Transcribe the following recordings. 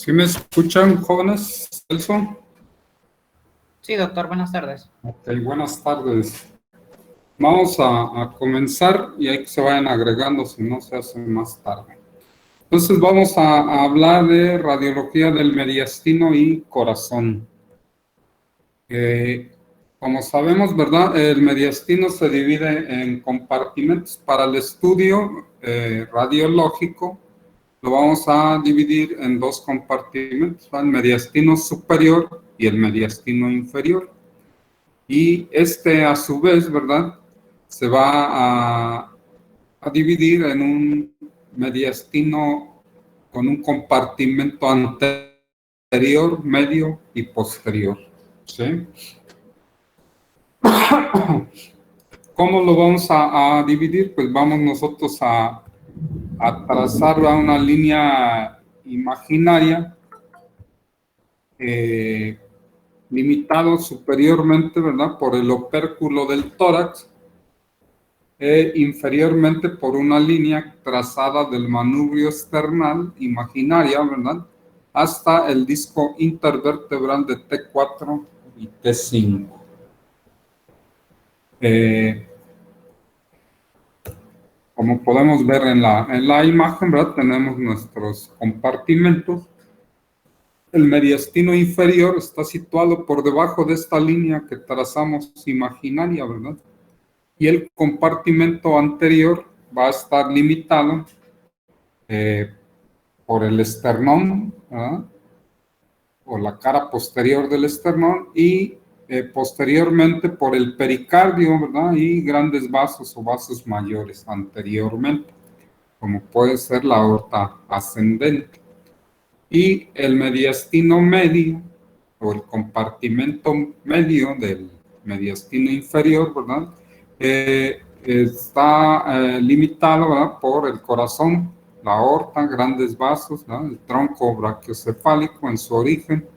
¿Sí me escuchan, jóvenes? ¿Celso? Sí, doctor, buenas tardes. Ok, buenas tardes. Vamos a comenzar y hay que se vayan agregando, si no se hace más tarde. Entonces vamos a hablar de radiología del mediastino y corazón. Como sabemos, ¿verdad? El mediastino se divide en compartimentos para el estudio radiológico. Lo vamos a dividir en dos compartimentos, ¿verdad? El mediastino superior y el mediastino inferior. Y este, a su vez, ¿verdad? Se va a dividir en un mediastino con un compartimento anterior, medio y posterior. ¿Sí? ¿Cómo lo vamos a dividir? Pues vamos nosotros a trazar una línea imaginaria limitado superiormente, ¿verdad? Por el opérculo del tórax e inferiormente por una línea trazada del manubrio esternal imaginaria, ¿verdad? Hasta el disco intervertebral de T4 y T5. Como podemos ver en la imagen, ¿verdad? Tenemos nuestros compartimentos. El mediastino inferior está situado por debajo de esta línea que trazamos imaginaria, ¿verdad? Y el compartimento anterior va a estar limitado por el esternón, ¿verdad? O la cara posterior del esternón y posteriormente por el pericardio, ¿verdad? Y grandes vasos o vasos mayores anteriormente, como puede ser la aorta ascendente. Y el mediastino medio, o el compartimento medio del mediastino inferior, ¿verdad? Está limitado, ¿verdad? Por el corazón, la aorta, grandes vasos, ¿verdad? El tronco brachiocefálico en su origen,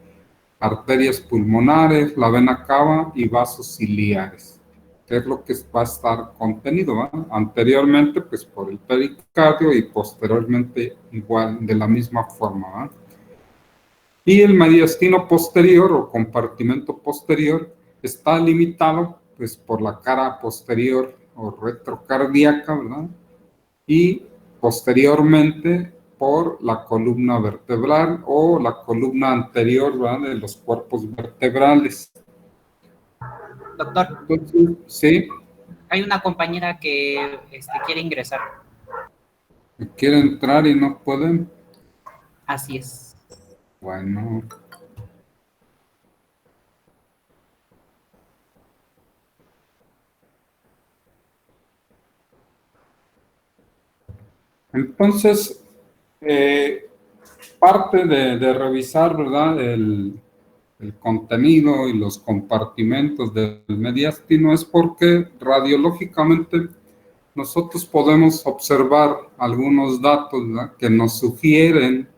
arterias pulmonares, la vena cava y vasos ciliares, que es lo que va a estar contenido, ¿verdad? Anteriormente, pues por el pericardio y posteriormente igual, de la misma forma, ¿verdad? Y el mediastino posterior o compartimento posterior está limitado pues por la cara posterior o retrocardíaca, ¿verdad? Y posteriormente por la columna vertebral o la columna anterior, ¿verdad? De los cuerpos vertebrales. Doctor, Entonces, sí, hay una compañera que quiere ingresar. quiere entrar y no pueden. Así es. Bueno. Entonces, parte de revisar, ¿verdad? El contenido y los compartimentos del mediastino es porque radiológicamente nosotros podemos observar algunos datos, ¿verdad? Que nos sugieren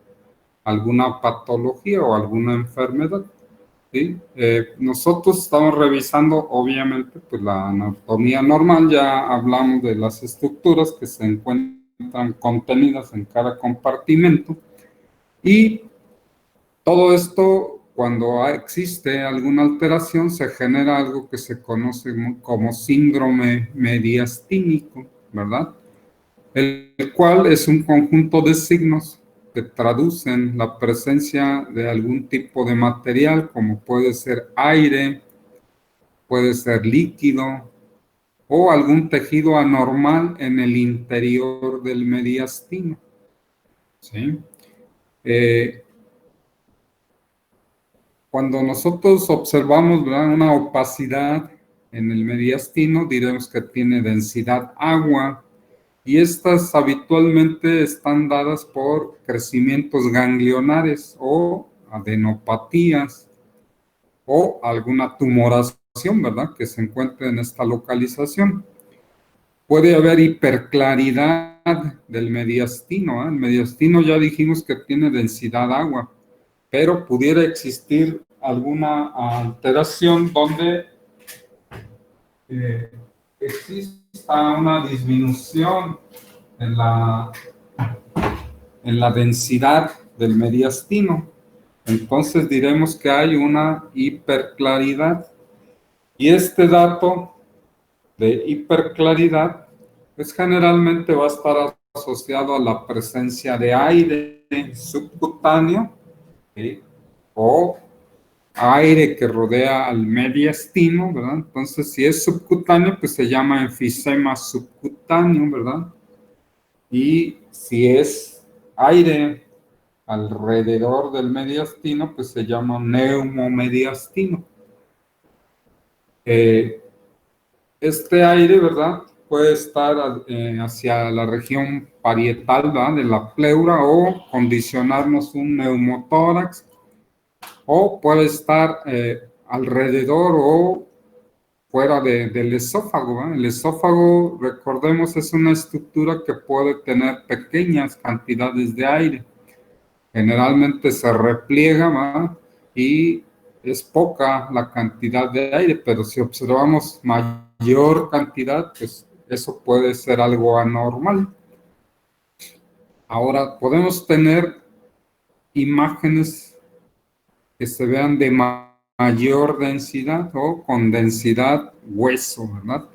alguna patología o alguna enfermedad. ¿Sí? Nosotros estamos revisando, obviamente, pues la anatomía normal, ya hablamos de las estructuras que se encuentran contenidas en cada compartimento y todo esto, cuando existe alguna alteración, se genera algo que se conoce como síndrome mediastínico, ¿verdad? El cual es un conjunto de signos que traducen la presencia de algún tipo de material, como puede ser aire, puede ser líquido o algún tejido anormal en el interior del mediastino. ¿Sí? Cuando nosotros observamos, ¿verdad?, una opacidad en el mediastino, diremos que tiene densidad agua, y estas habitualmente están dadas por crecimientos ganglionares o adenopatías o alguna tumoración, ¿verdad?, que se encuentre en esta localización. Puede haber hiperclaridad del mediastino, ¿eh? El mediastino ya dijimos que tiene densidad agua, pero pudiera existir alguna alteración donde exista una disminución en la densidad del mediastino. entonces diremos que hay una hiperclaridad. Y este dato de hiperclaridad, pues generalmente va a estar asociado a la presencia de aire subcutáneo, ¿sí? O aire que rodea al mediastino, ¿verdad? Entonces, si es subcutáneo, pues se llama enfisema subcutáneo, ¿verdad? Y si es aire alrededor del mediastino, pues se llama neumomediastino. Este aire, ¿verdad? Puede estar hacia la región parietal, ¿verdad? De la pleura o condicionarnos un neumotórax, o puede estar alrededor o fuera del esófago, ¿verdad? El esófago, recordemos, es una estructura que puede tener pequeñas cantidades de aire. Generalmente se repliega, ¿verdad? Y es poca la cantidad de aire, pero si observamos mayor cantidad, pues eso puede ser algo anormal. Ahora, podemos tener imágenes que se vean de mayor densidad o con densidad hueso, ¿verdad?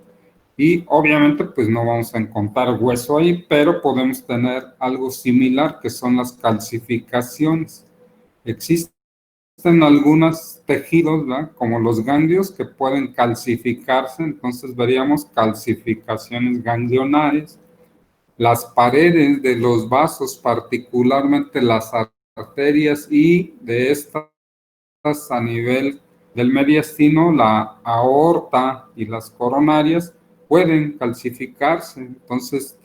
Y obviamente pues no vamos a encontrar hueso ahí, pero podemos tener algo similar que son las calcificaciones. Existen algunos tejidos, ¿verdad? Como los ganglios, que pueden calcificarse, entonces veríamos calcificaciones ganglionares. Las paredes de los vasos, particularmente las arterias y de estas a nivel del mediastino, la aorta y las coronarias pueden calcificarse. Entonces,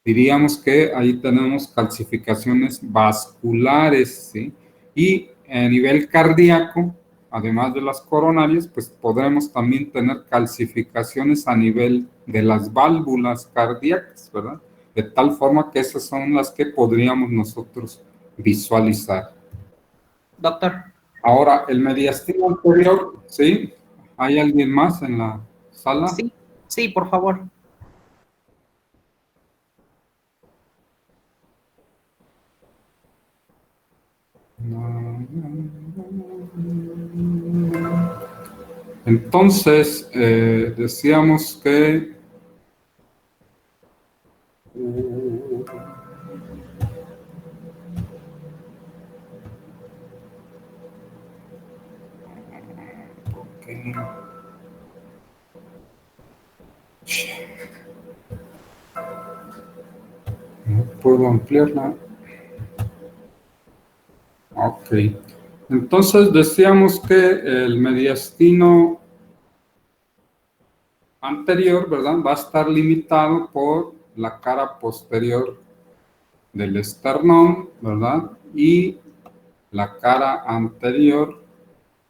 diríamos que ahí tenemos calcificaciones vasculares, ¿sí? Y a nivel cardíaco, además de las coronarias, pues podremos también tener calcificaciones a nivel de las válvulas cardíacas, ¿verdad? De tal forma que esas son las que podríamos nosotros visualizar. Doctor. Ahora, el mediastino anterior, ¿sí? ¿Hay alguien más en la sala? Sí, sí, por favor. Entonces, decíamos que no puedo ampliarla. Ok. Entonces decíamos que el mediastino anterior, ¿verdad? Va a estar limitado por la cara posterior del esternón, ¿verdad? Y la cara anterior,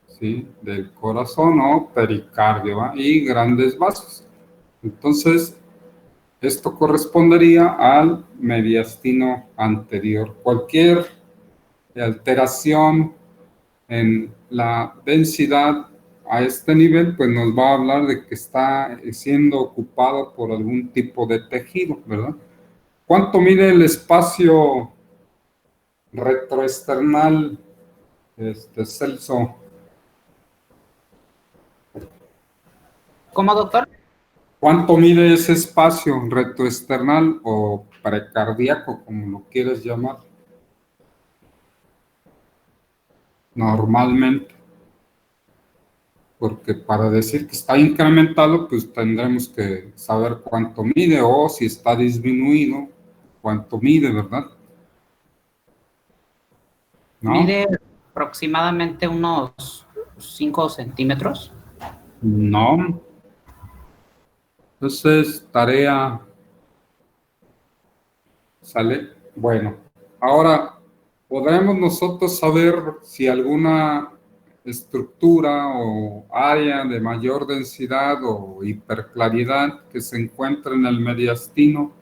¿sí? Del corazón o pericardio, ¿va? Y grandes vasos. Entonces, esto correspondería al mediastino anterior. Cualquier alteración en la densidad a este nivel, pues nos va a hablar de que está siendo ocupado por algún tipo de tejido, ¿verdad? ¿Cuánto mide el espacio retroesternal, Celso? ¿Cómo, doctor? ¿Cuánto mide ese espacio retroesternal o precardíaco, como lo quieres llamar? Normalmente. Porque para decir que está incrementado, pues tendremos que saber cuánto mide o si está disminuido, cuánto mide, ¿verdad? ¿No? Mide aproximadamente unos 5 centímetros. No. Entonces, tarea sale. Bueno, ahora podremos nosotros saber si alguna estructura o área de mayor densidad o hiperclaridad que se encuentra en el mediastino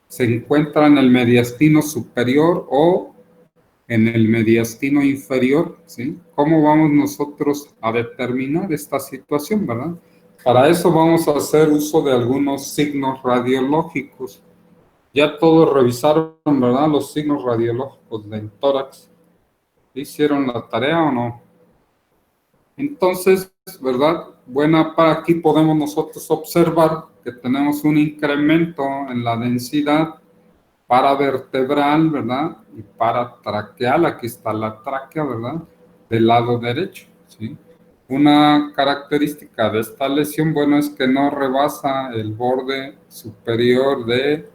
se encuentra en el mediastino superior o en el mediastino inferior, ¿sí? ¿Cómo vamos nosotros a determinar esta situación, verdad? Para eso vamos a hacer uso de algunos signos radiológicos. Ya todos revisaron, ¿verdad? Los signos radiológicos del tórax. ¿Hicieron la tarea o no? Entonces, ¿verdad? Bueno, para aquí podemos nosotros observar que tenemos un incremento en la densidad paravertebral, ¿verdad? Y paratraqueal, aquí está la tráquea, ¿verdad? Del lado derecho, ¿sí? Una característica de esta lesión, bueno, es que no rebasa el borde superior de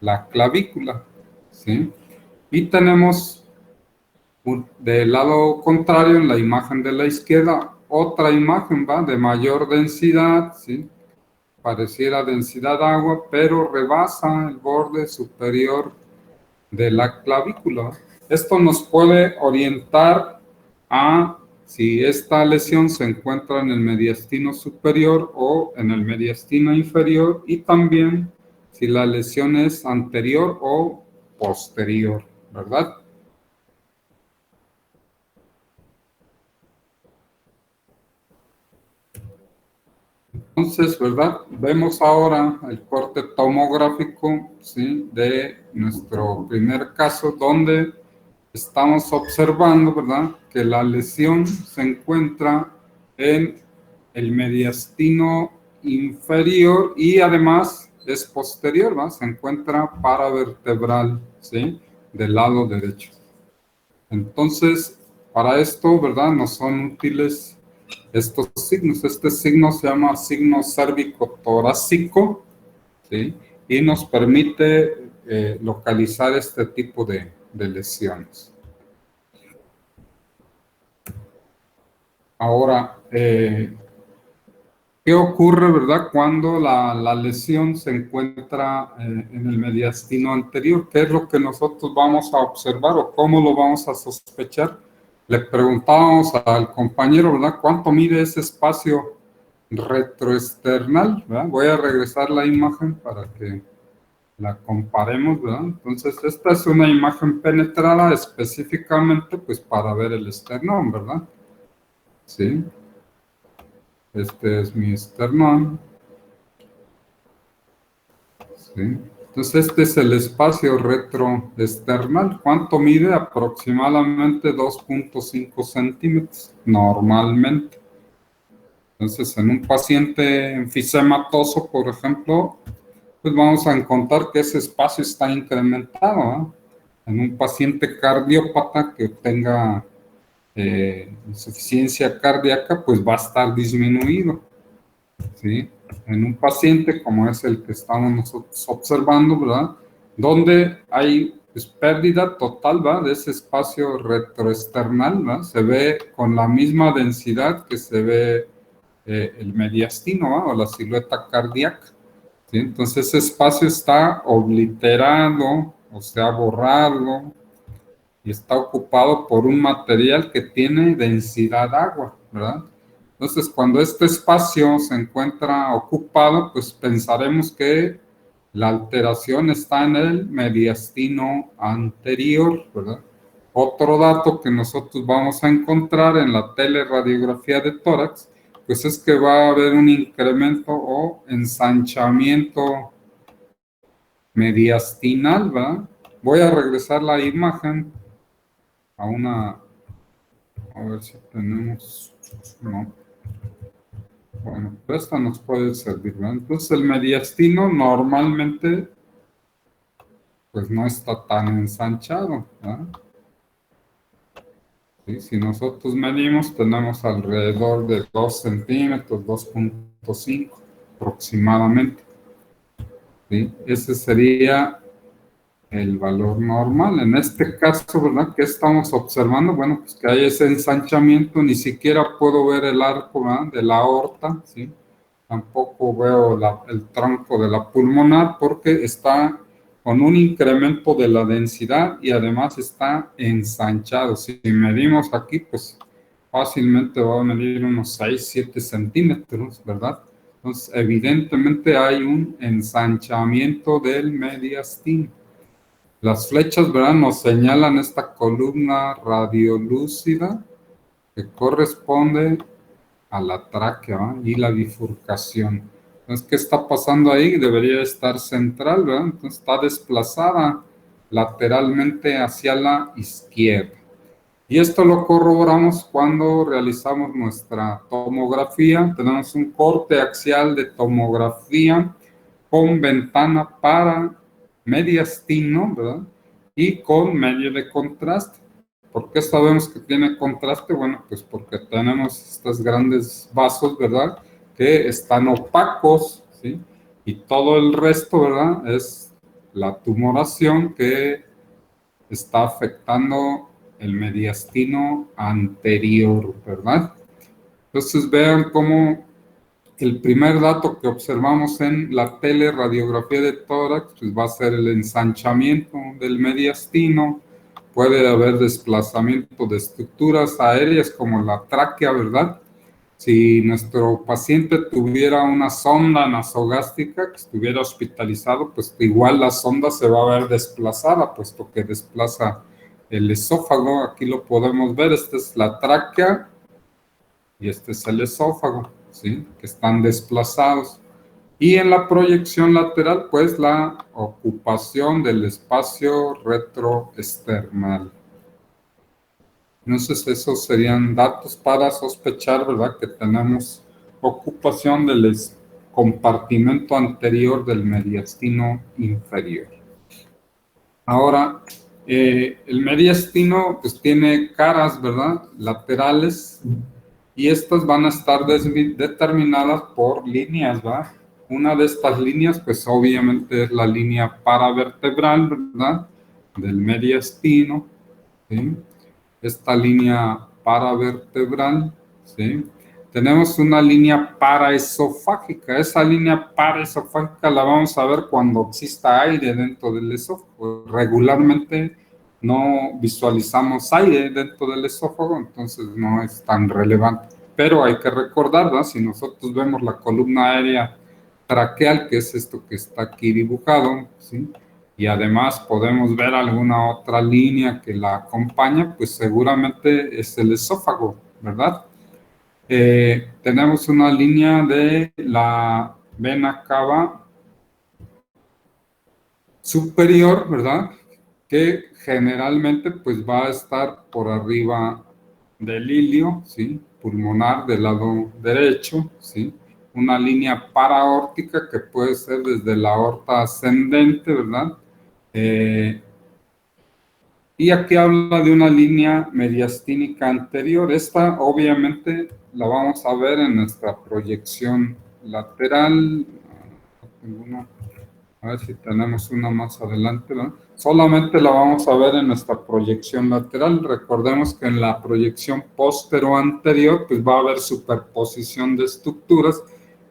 la clavícula, ¿sí? Y tenemos del lado contrario, en la imagen de la izquierda, otra imagen, ¿va? De mayor densidad, ¿sí? Pareciera densidad de agua, pero rebasa el borde superior de la clavícula. Esto nos puede orientar a si esta lesión se encuentra en el mediastino superior o en el mediastino inferior, y también si la lesión es anterior o posterior, ¿verdad? Entonces, ¿verdad? Vemos ahora el corte tomográfico, ¿sí? De nuestro primer caso, donde estamos observando, ¿verdad? Que la lesión se encuentra en el mediastino inferior y además es posterior, ¿verdad? Se encuentra paravertebral, ¿sí? Del lado derecho. Entonces, para esto, ¿verdad? Nos son útiles estos signos. Este signo se llama signo cérvico-torácico, ¿sí? Y nos permite localizar este tipo de lesiones. Ahora, ¿qué ocurre, verdad, cuando la lesión se encuentra en el mediastino anterior? ¿Qué es lo que nosotros vamos a observar o cómo lo vamos a sospechar? Le preguntábamos al compañero, ¿verdad? ¿Cuánto mide ese espacio retroesternal? ¿Verdad? Voy a regresar la imagen para que la comparemos, ¿verdad? Entonces, esta es una imagen penetrada específicamente, pues, para ver el esternón, ¿verdad? Sí. Este es mi esternón. ¿Sí? Entonces, este es el espacio retroesternal. ¿Cuánto mide? Aproximadamente 2.5 centímetros, normalmente. Entonces, en un paciente enfisematoso, por ejemplo, pues vamos a encontrar que ese espacio está incrementado, ¿eh? En un paciente cardiópata que tenga insuficiencia cardíaca, pues va a estar disminuido, ¿sí? En un paciente como es el que estamos nosotros observando, ¿verdad? Donde hay pues, pérdida total, ¿verdad? De ese espacio retroesternal, ¿verdad? Se ve con la misma densidad que se ve el mediastino, ¿verdad? O la silueta cardíaca, ¿sí? Entonces ese espacio está obliterado, o sea, borrado, y está ocupado por un material que tiene densidad de agua, ¿verdad? Entonces, cuando este espacio se encuentra ocupado, pues pensaremos que la alteración está en el mediastino anterior, ¿verdad? Otro dato que nosotros vamos a encontrar en la teleradiografía de tórax, pues es que va a haber un incremento o ensanchamiento mediastinal, ¿verdad? Voy a regresar la imagen a una, a ver si tenemos, no. Bueno, pero esta nos puede servir, ¿verdad? Entonces el mediastino normalmente pues no está tan ensanchado, ¿verdad? ¿Sí? Si nosotros medimos, tenemos alrededor de 2 centímetros, 2.5 aproximadamente, ¿sí? Ese sería el valor normal. En este caso, ¿verdad? ¿Qué estamos observando? Bueno, pues que hay ese ensanchamiento, ni siquiera puedo ver el arco, ¿verdad? De la aorta, ¿sí? Tampoco veo el tronco de la pulmonar porque está con un incremento de la densidad y además está ensanchado. Si medimos aquí, pues fácilmente va a medir unos 6, 7 centímetros, ¿verdad? Entonces, evidentemente hay un ensanchamiento del mediastino. Las flechas, ¿verdad? Nos señalan esta columna radiolúcida que corresponde a la tráquea, ¿verdad? Y la bifurcación. Entonces, ¿qué está pasando ahí? Debería estar central, ¿verdad? Entonces, está desplazada lateralmente hacia la izquierda. Y esto lo corroboramos cuando realizamos nuestra tomografía. Tenemos un corte axial de tomografía con ventana para mediastino, ¿verdad? Y con medio de contraste. ¿Por qué sabemos que tiene contraste? Bueno, pues porque tenemos estos grandes vasos, ¿verdad? Que están opacos, ¿sí? Y todo el resto, ¿verdad? Es la tumoración que está afectando el mediastino anterior, ¿verdad? Entonces vean cómo el primer dato que observamos en la teleradiografía de tórax pues va a ser el ensanchamiento del mediastino. Puede haber desplazamiento de estructuras aéreas como la tráquea, ¿verdad? Si nuestro paciente tuviera una sonda nasogástrica que estuviera hospitalizado, pues igual la sonda se va a ver desplazada, puesto que desplaza el esófago. Aquí lo podemos ver, esta es la tráquea y este es el esófago, ¿sí? Que están desplazados. Y en la proyección lateral, pues la ocupación del espacio retroesternal. Entonces, esos serían datos para sospechar, ¿verdad?, que tenemos ocupación del compartimento anterior del mediastino inferior. Ahora, el mediastino pues tiene caras, ¿verdad?, laterales, y estas van a estar determinadas por líneas, ¿verdad? Una de estas líneas, pues obviamente es la línea paravertebral, ¿verdad?, del mediastino, ¿sí? Esta línea paravertebral, ¿sí? Tenemos una línea paraesofágica. Esa línea paraesofágica la vamos a ver cuando exista aire dentro del esófago. Regularmente no visualizamos aire dentro del esófago, entonces no es tan relevante. Pero hay que recordar, ¿no? Si nosotros vemos la columna aérea traqueal, que es esto que está aquí dibujado, ¿sí? Y además podemos ver alguna otra línea que la acompaña, pues seguramente es el esófago, ¿verdad? Tenemos una línea de la vena cava superior, ¿verdad? Que generalmente pues va a estar por arriba del ilio, ¿sí? Pulmonar del lado derecho, ¿sí? Una línea paraórtica que puede ser desde la aorta ascendente, ¿verdad? Y aquí habla de una línea mediastínica anterior. Esta obviamente la vamos a ver en nuestra proyección lateral. A ver si tenemos una más adelante, ¿no? Solamente la vamos a ver en nuestra proyección lateral. Recordemos que en la proyección póstero anterior, pues va a haber superposición de estructuras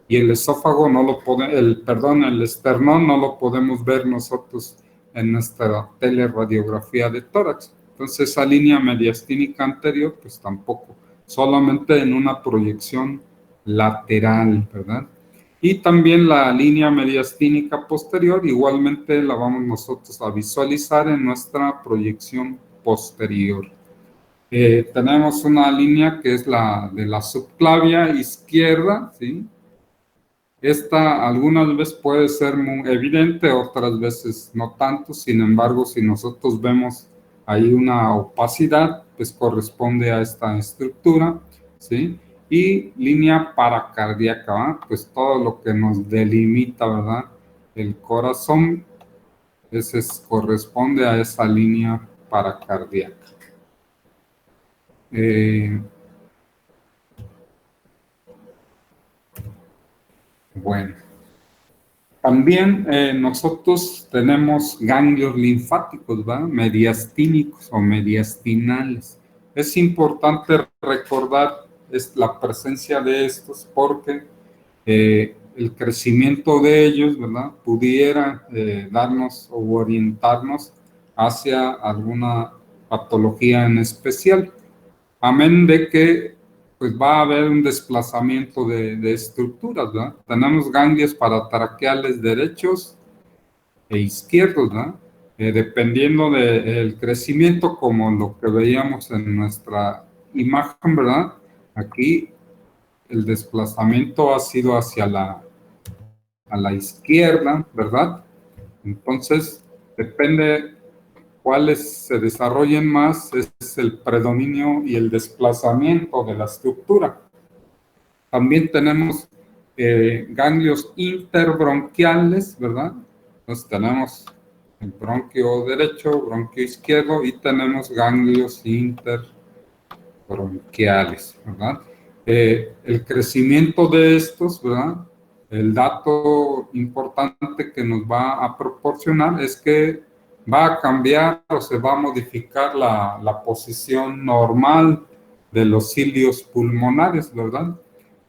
y el esófago no lo puede, el esternón no lo podemos ver nosotros en nuestra teleradiografía de tórax. Entonces esa línea mediastínica anterior, pues tampoco, solamente en una proyección lateral, ¿verdad? Y también la línea mediastínica posterior, igualmente la vamos nosotros a visualizar en nuestra proyección posterior. Tenemos una línea que es la de la subclavia izquierda, ¿sí? Esta algunas veces puede ser muy evidente, otras veces no tanto. Sin embargo, si nosotros vemos ahí una opacidad, pues corresponde a esta estructura, ¿sí? Y línea paracardíaca, ¿verdad? Pues todo lo que nos delimita, ¿verdad?, el corazón, ese corresponde a esa línea paracardíaca. Bueno. También nosotros tenemos ganglios linfáticos, ¿va? Mediastínicos o mediastinales. Es importante recordar la presencia de estos porque el crecimiento de ellos, ¿verdad?, pudiera darnos o orientarnos hacia alguna patología en especial. Amén de que pues va a haber un desplazamiento de estructuras, ¿verdad? Tenemos ganglios paratraqueales derechos e izquierdos, ¿verdad? Dependiendo del crecimiento, como lo que veíamos en nuestra imagen, ¿verdad? Aquí el desplazamiento ha sido hacia a la izquierda, ¿verdad? Entonces, depende cuales se desarrollen más es el predominio y el desplazamiento de la estructura. También tenemos ganglios interbronquiales, ¿verdad? Entonces tenemos el bronquio derecho, bronquio izquierdo y tenemos ganglios interbronquiales, ¿verdad? El crecimiento de estos, ¿verdad? El dato importante que nos va a proporcionar es que va a cambiar o se va a modificar la posición normal de los cilios pulmonares, ¿verdad?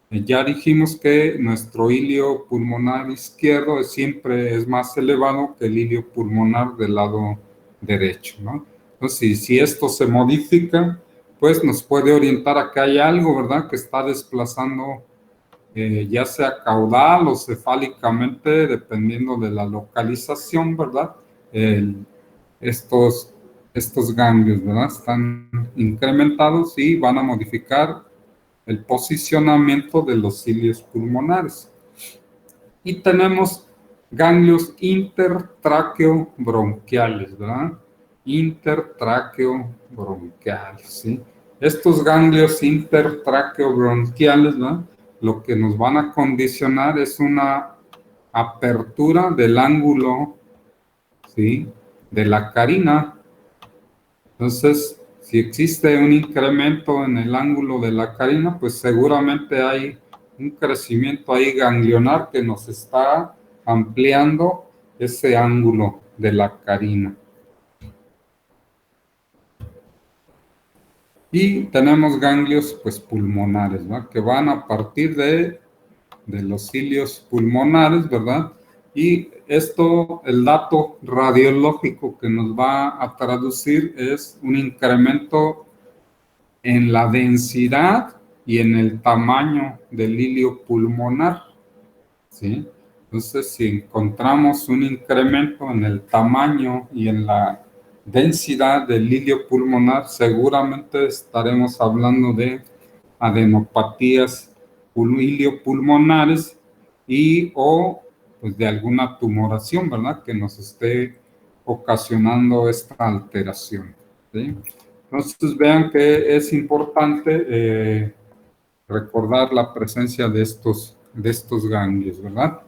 Ya dijimos que nuestro hilio pulmonar izquierdo siempre es más elevado que el hilio pulmonar del lado derecho, ¿no? Entonces, si esto se modifica, pues nos puede orientar a que hay algo, ¿verdad?, que está desplazando, ya sea caudal o cefálicamente, dependiendo de la localización, ¿verdad? Estos, estos ganglios, ¿verdad?, están incrementados y van a modificar el posicionamiento de los cilios pulmonares. Y tenemos ganglios intertraqueobronquiales, ¿verdad? Intertraqueobronquiales, ¿sí? Estos ganglios intertraqueobronquiales, ¿verdad?, lo que nos van a condicionar es una apertura del ángulo, ¿sí?, de la carina. Entonces, si existe un incremento en el ángulo de la carina, pues seguramente hay un crecimiento ahí ganglionar que nos está ampliando ese ángulo de la carina. Y tenemos ganglios pues pulmonares, ¿verdad?, que van a partir de los cilios pulmonares, ¿verdad? Y esto, el dato radiológico que nos va a traducir es un incremento en la densidad y en el tamaño del hilio pulmonar, ¿sí? Entonces, si encontramos un incremento en el tamaño y en la densidad del hilio pulmonar, seguramente estaremos hablando de adenopatías iliopulmonares y o pues de alguna tumoración, ¿verdad?, que nos esté ocasionando esta alteración, ¿sí? Entonces vean que es importante recordar la presencia de estos ganglios, ¿verdad?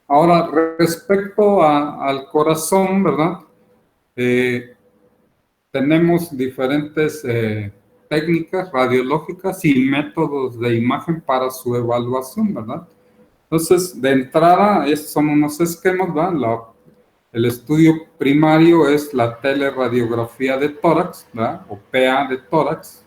Ahora, respecto al corazón, ¿verdad? Tenemos diferentes técnicas radiológicas y métodos de imagen para su evaluación, ¿verdad? Entonces, de entrada, estos son unos esquemas, ¿verdad? El estudio primario es la teleradiografía de tórax, ¿verdad?, o PA de tórax,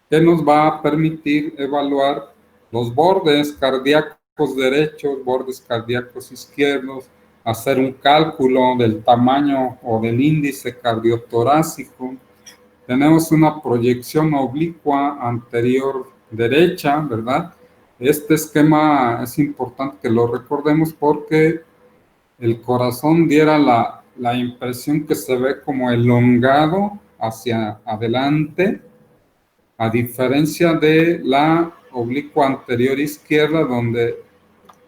que nos va a permitir evaluar los bordes cardíacos derechos, bordes cardíacos izquierdos, hacer un cálculo del tamaño o del índice cardiotorácico. Tenemos una proyección oblicua anterior derecha, ¿verdad? Este esquema es importante que lo recordemos porque el corazón diera la impresión que se ve como elongado hacia adelante, a diferencia de la oblicua anterior izquierda, donde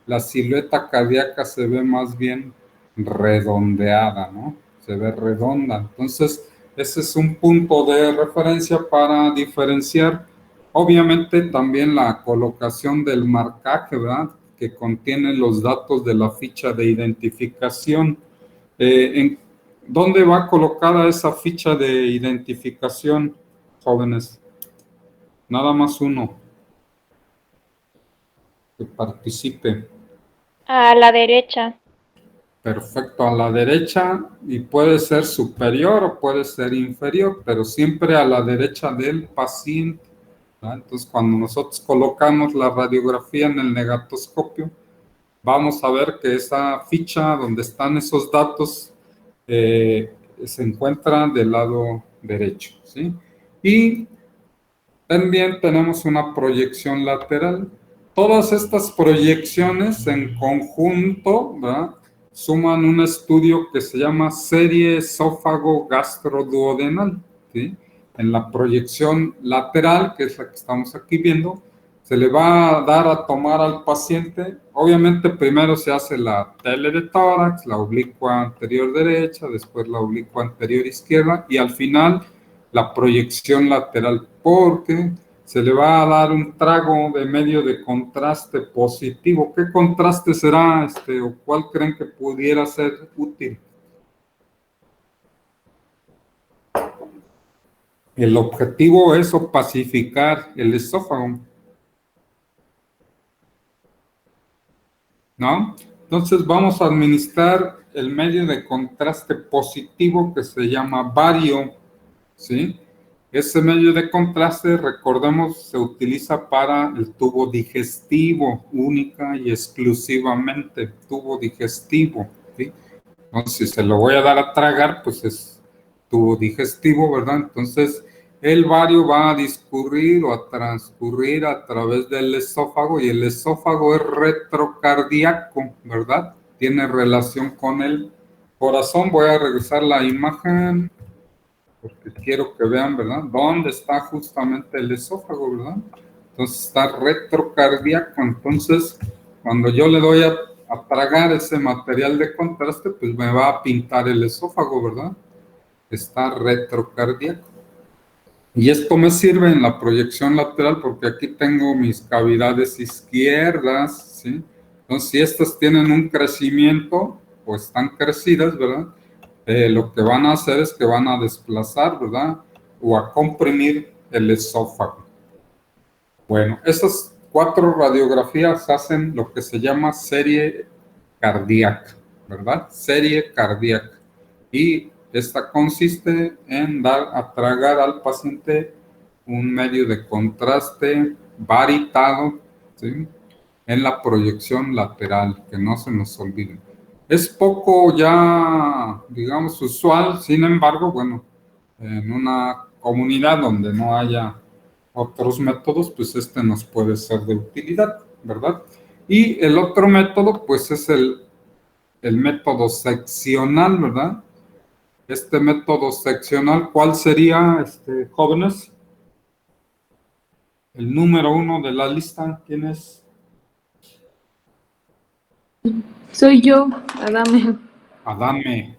la silueta cardíaca se ve más bien redondeada, ¿no? Se ve redonda. Entonces, ese es un punto de referencia para diferenciar, obviamente, también la colocación del marcaje, ¿verdad?, que contiene los datos de la ficha de identificación. ¿En dónde va colocada esa ficha de identificación, jóvenes? Nada más uno que participe. A la derecha. Perfecto, a la derecha, y puede ser superior o puede ser inferior, pero siempre a la derecha del paciente, ¿verdad? Entonces, cuando nosotros colocamos la radiografía en el negatoscopio, vamos a ver que esa ficha donde están esos datos se encuentra del lado derecho, ¿sí? Y también tenemos una proyección lateral. Todas estas proyecciones en conjunto, ¿verdad?, suman un estudio que se llama serie esófago-gastroduodenal, ¿sí? En la proyección lateral, que es la que estamos aquí viendo, se le va a dar a tomar al paciente. Obviamente primero se hace la tele de tórax, la oblicua anterior derecha, después la oblicua anterior izquierda y al final la proyección lateral, porque se le va a dar un trago de medio de contraste positivo. ¿Qué contraste será o cuál creen que pudiera ser útil? El objetivo es opacificar el esófago, ¿no? Entonces vamos a administrar el medio de contraste positivo que se llama bario, ¿sí? Ese medio de contraste, recordemos, se utiliza para el tubo digestivo, única y exclusivamente tubo digestivo, ¿sí? Entonces, si se lo voy a dar a tragar, pues es tubo digestivo, ¿verdad? Entonces, el bario va a discurrir o a transcurrir a través del esófago y el esófago es retrocardíaco, ¿verdad? Tiene relación con el corazón. Voy a regresar la imagen porque quiero que vean, ¿verdad? ¿Dónde está justamente el esófago, verdad? Entonces está retrocardíaco. Entonces, cuando yo le doy a tragar ese material de contraste, pues me va a pintar el esófago, ¿verdad? Está retrocardíaco. Y esto me sirve en la proyección lateral porque aquí tengo mis cavidades izquierdas, ¿sí? Entonces, si estas tienen un crecimiento o están crecidas, ¿verdad? Lo que van a hacer es que van a desplazar, ¿verdad? O a comprimir el esófago. Bueno, esas 4 radiografías hacen lo que se llama serie cardíaca, ¿verdad? Serie cardíaca. Y esta consiste en dar a tragar al paciente un medio de contraste varitado, ¿sí? En la proyección lateral, que no se nos olvide. Es poco ya, digamos, usual, sin embargo, bueno, en una comunidad donde no haya otros métodos, pues este nos puede ser de utilidad, ¿verdad? Y el otro método, pues es el método seccional, ¿verdad? Este método seccional, ¿cuál sería, jóvenes? El número 1 de la lista, ¿quién es? Soy yo, Adame. Adame.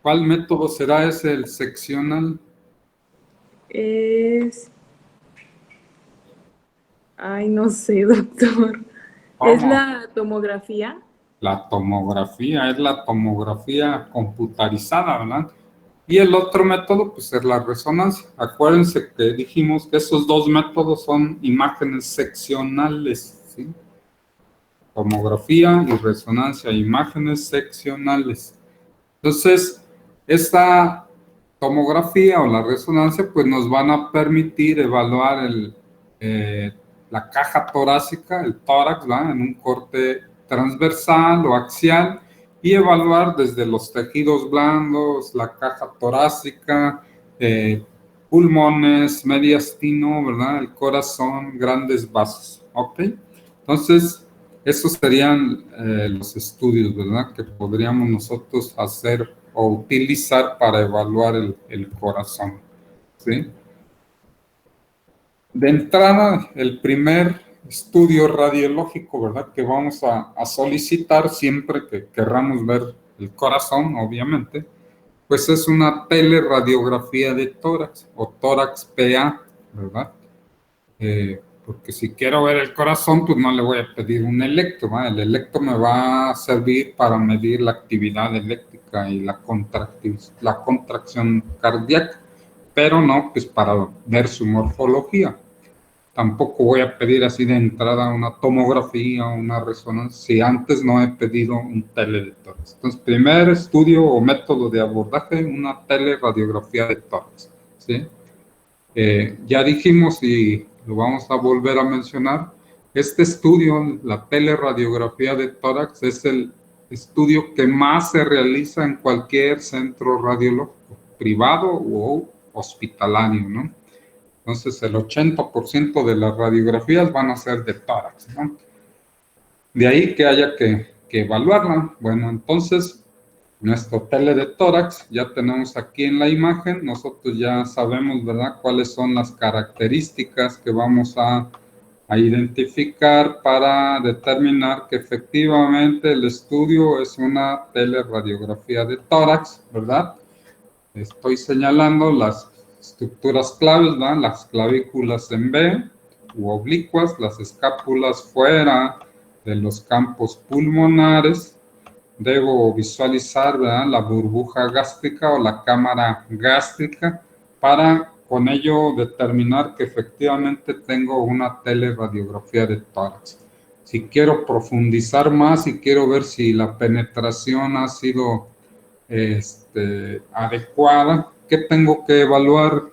¿Cuál método será ese, el seccional? Ay, no sé, doctor. ¿Cómo? ¿Es la tomografía? La tomografía, es la tomografía computarizada, ¿verdad? Y el otro método, pues, es la resonancia. Acuérdense que dijimos que esos 2 métodos son imágenes seccionales, ¿sí? Tomografía y resonancia, imágenes seccionales. Entonces, esta tomografía o la resonancia, pues nos van a permitir evaluar la caja torácica, el tórax, ¿verdad? En un corte transversal o axial y evaluar desde los tejidos blandos, la caja torácica, pulmones, mediastino, ¿verdad? El corazón, grandes vasos, ¿ok? Entonces, esos serían los estudios, ¿verdad? Que podríamos nosotros hacer o utilizar para evaluar el corazón, ¿sí? De entrada, el primer estudio radiológico, ¿verdad? Que vamos a solicitar siempre que querramos ver el corazón, obviamente, pues es una teleradiografía de tórax o tórax PA, ¿verdad? Porque si quiero ver el corazón, pues no le voy a pedir un electro, ¿verdad? El electro me va a servir para medir la actividad eléctrica y la contracción cardíaca, pero no pues para ver su morfología. Tampoco voy a pedir así de entrada una tomografía o una resonancia si antes no he pedido un tele de tórax. Entonces, primer estudio o método de abordaje, una teleradiografía de tórax, ¿sí? Ya dijimos y lo vamos a volver a mencionar, este estudio, la teleradiografía de tórax, es el estudio que más se realiza en cualquier centro radiológico, privado o hospitalario, ¿no? Entonces, el 80% de las radiografías van a ser de tórax, ¿no? De ahí que haya que evaluarla. Bueno, entonces, nuestro tele de tórax ya tenemos aquí en la imagen. Nosotros ya sabemos, ¿verdad?, cuáles son las características que vamos a a identificar para determinar que efectivamente el estudio es una teleradiografía de tórax, ¿verdad? Estoy señalando las estructuras claves, ¿verdad? Las clavículas en B u oblicuas, las escápulas fuera de los campos pulmonares. Debo visualizar, ¿verdad?, la burbuja gástrica o la cámara gástrica para con ello determinar que efectivamente tengo una teleradiografía de tórax. Si quiero profundizar más y quiero ver si la penetración ha sido adecuada, ¿qué tengo que evaluar?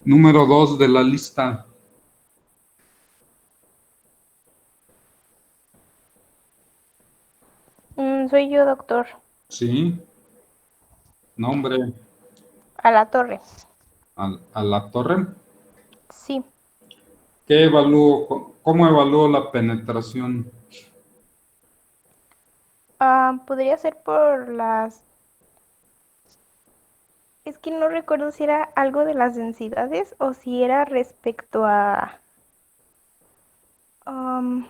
Número 2 de la lista. Soy yo, doctor. Sí, nombre A la torre. a la torre. Sí. ¿Qué evalúo? ¿Cómo evalúo la penetración? Podría ser por las... Es que no recuerdo si era algo de las densidades o si era respecto a... Ay,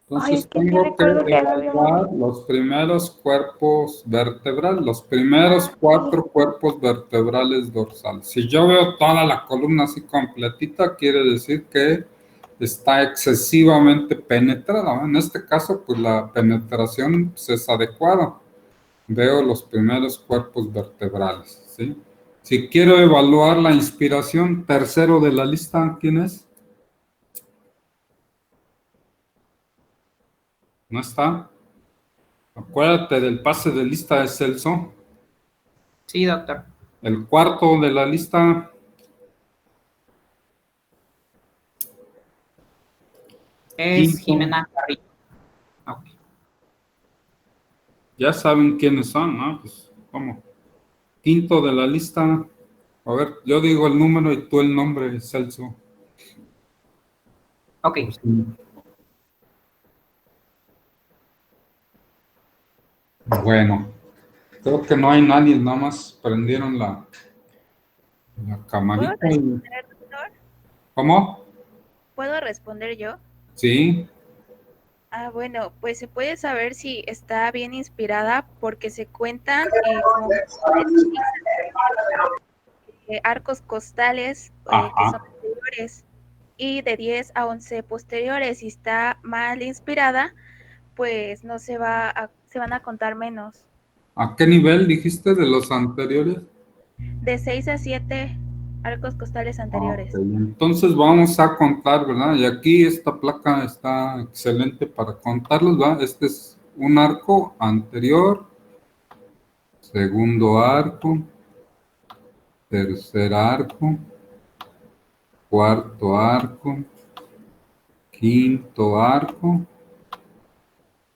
Entonces es que sí tengo que recuerdo que lo habíamos evaluar visto. los primeros cuerpos vertebrales, los primeros Sí. 4 cuerpos vertebrales dorsales. Si yo veo toda la columna así completita, quiere decir que está excesivamente penetrada, ¿no? En este caso, pues la penetración pues, es adecuada. Veo los primeros cuerpos vertebrales, ¿sí? Si quiero evaluar la inspiración, tercero de la lista, ¿quién es? ¿No está? Acuérdate del pase de lista de Celso. Sí, doctor. El cuarto de la lista, Es quinto. Jimena Carrillo. Ok. Ya saben quiénes son, ¿no? Pues, ¿cómo? Quinto de la lista. A ver, yo digo el número y tú el nombre, Celso. Ok. Por si- Bueno, creo que no hay nadie, nada más prendieron la ¿Puedo camarita. responder, doctor? ¿Cómo? ¿Puedo responder yo? Sí. Bueno, pues se puede saber si está bien inspirada porque se cuentan como de 6 arcos costales que son Ajá. anteriores y de 10 a 11 posteriores. Si está mal inspirada, pues no se van a contar menos. ¿A qué nivel dijiste de los anteriores? De 6 a 7 arcos costales Ok, anteriores. entonces vamos a contar, ¿verdad? Y aquí esta placa está excelente para contarlos, ¿verdad? Este es un arco anterior, segundo arco, tercer arco, cuarto arco, quinto arco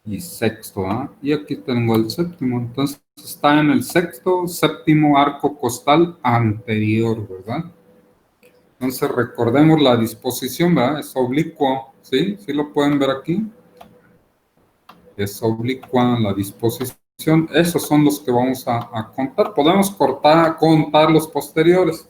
y sexto, ¿ah? Y aquí tengo el séptimo, entonces está en el sexto, séptimo arco costal anterior, ¿verdad? Entonces recordemos la disposición, ¿verdad? Es oblicuo, ¿sí? ¿Sí lo pueden ver aquí? Es oblicua la disposición. Esos son los que vamos a contar. Podemos contar los posteriores,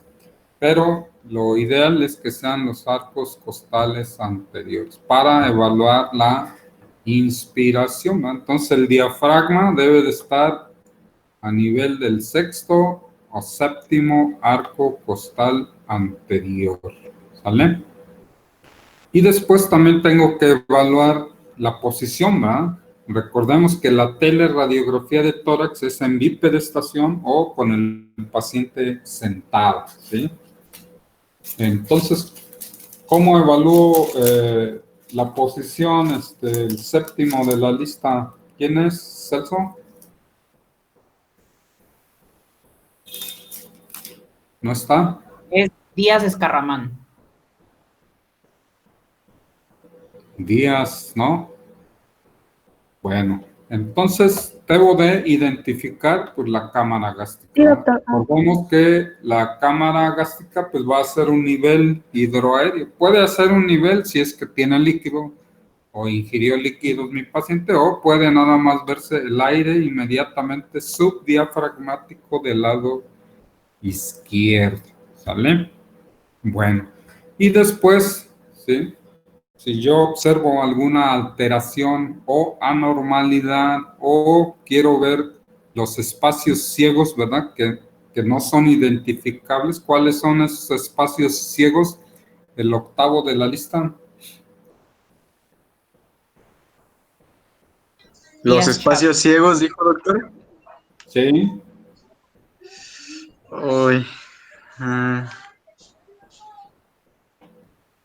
pero lo ideal es que sean los arcos costales anteriores para evaluar la inspiración, ¿no? Entonces el diafragma debe de estar a nivel del sexto o séptimo arco costal anterior, ¿sale? Y después también tengo que evaluar la posición, ¿verdad? Recordemos que la teleradiografía de tórax es en bipedestación o con el paciente sentado, ¿sí? Entonces, ¿cómo evalúo la posición, el séptimo de la lista? ¿Quién es, Celso? ¿No está? Es Díaz Escarramán. Díaz, ¿no? Bueno, entonces debo de identificar pues, la cámara gástrica. Sí, doctor. Recordemos que la cámara gástrica pues, va a ser un nivel hidroaéreo. Puede hacer un nivel si es que tiene líquido o ingirió líquidos mi paciente, o puede nada más verse el aire inmediatamente subdiafragmático del lado izquierdo. ¿Sale? Bueno, y después ¿sí? Si yo observo alguna alteración o anormalidad o quiero ver los espacios ciegos, ¿verdad? Que no son identificables. ¿Cuáles son esos espacios ciegos? El octavo de la lista. Los Bien, espacios ciegos, dijo doctor. Sí. Uy.